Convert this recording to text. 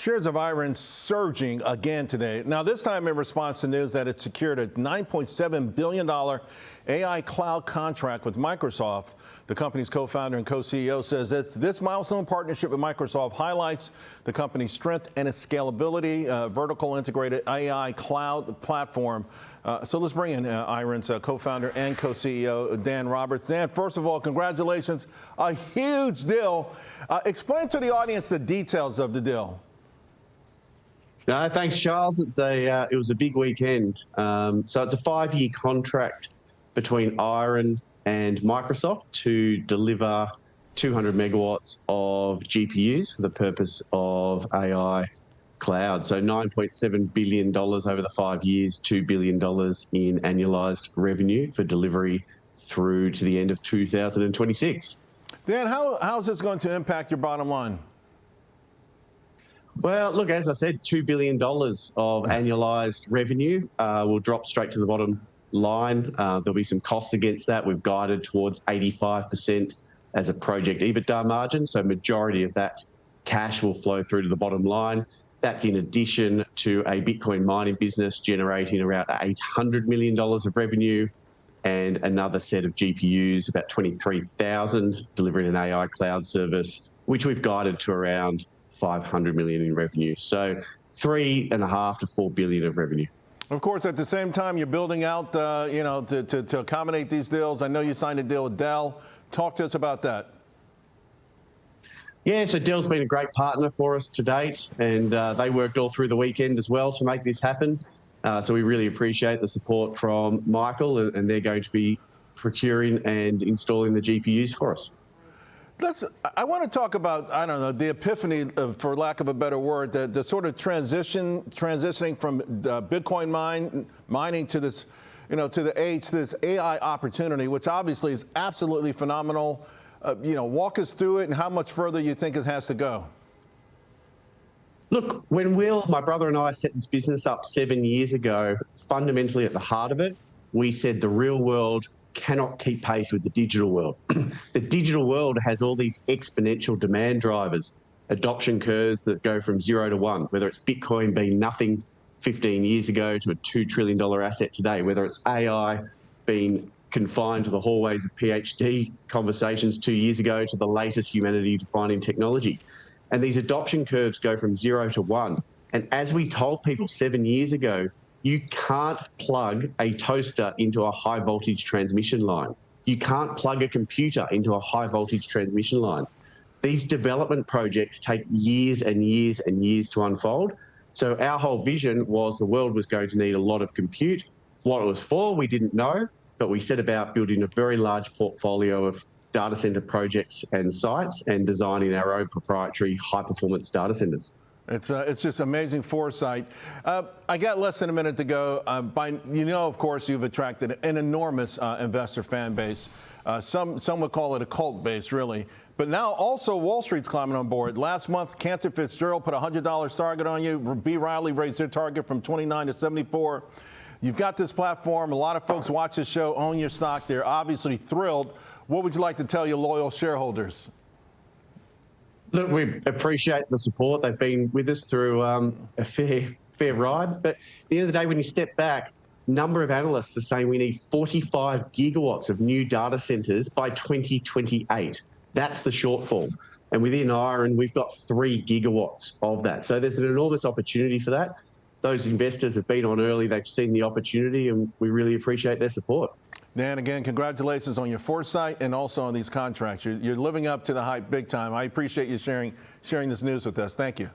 Shares of IREN surging again today. Now, this time in response to news that it secured a $9.7 billion AI cloud contract with Microsoft. The company's co-founder and co-CEO says that this milestone partnership with Microsoft highlights the company's strength and its scalability, vertical integrated AI cloud platform. So let's bring in IREN's co-founder and co-CEO, Dan Roberts. Dan, first of all, congratulations. A huge deal. Explain to the audience the details of the deal. No, thanks, Charles. It was a big weekend. So it's a 5-year contract between IREN and Microsoft to deliver 200 megawatts of GPUs for the purpose of AI cloud. So $9.7 billion over the 5 years, $2 billion in annualized revenue for delivery through to the end of 2026. Dan, how is this going to impact your bottom line? Well, look, as I said, $2 billion of annualized revenue will drop straight to the bottom line. There'll be some costs against that. We've guided towards 85% as a project EBITDA margin. So majority of that cash will flow through to the bottom line. That's in addition to a Bitcoin mining business generating around $800 million of revenue and another set of GPUs, about 23,000, delivering an AI cloud service, which we've guided to around 500 million in revenue. So 3.5 to 4 billion of revenue. Of course, at the same time, you're building out, to accommodate these deals. I know you signed a deal with Dell. Talk to us about that. Yeah, so Dell's been a great partner for us to date, and they worked all through the weekend as well to make this happen. So we really appreciate the support from Michael, and they're going to be procuring and installing the GPUs for us. I want to talk about, I don't know, the epiphany, for lack of a better word, the sort of transitioning from Bitcoin mining to this, to this AI opportunity, which obviously is absolutely phenomenal. Walk us through it and how much further you think it has to go. Look, when Will, my brother, and I set this business up 7 years ago, fundamentally at the heart of it, we said the real world cannot keep pace with the digital world. The digital world has all these exponential demand drivers, adoption curves that go from 0 to 1, whether it's Bitcoin being nothing 15 years ago to a $2 trillion asset today, whether it's AI being confined to the hallways of PhD conversations 2 years ago to the latest humanity-defining technology. And these adoption curves go from 0 to 1. And as we told people 7 years ago, you can't plug a toaster into a high voltage transmission line. You can't plug a computer into a high voltage transmission line. These development projects take years and years and years to unfold. So our whole vision was the world was going to need a lot of compute. What it was for, we didn't know, but we set about building a very large portfolio of data center projects and sites and designing our own proprietary high performance data centers. It's just amazing foresight. I got less than a minute to go. Of course, you've attracted an enormous investor fan base. Some would call it a cult base, really. But now also Wall Street's climbing on board. Last month, Cantor Fitzgerald put a $100 target on you. B. Riley raised their target from 29 to 74. You've got this platform. A lot of folks watch this show, own your stock. They're obviously thrilled. What would you like to tell your loyal shareholders? Look, we appreciate the support. They've been with us through a fair ride. But at the end of the day, when you step back, number of analysts are saying we need 45 gigawatts of new data centers by 2028. That's the shortfall. And within IREN, we've got 3 gigawatts of that. So there's an enormous opportunity for that. Those investors have been on early. They've seen the opportunity, and we really appreciate their support. Dan, again, congratulations on your foresight and also on these contracts. You're living up to the hype big time. I appreciate you sharing this news with us. Thank you.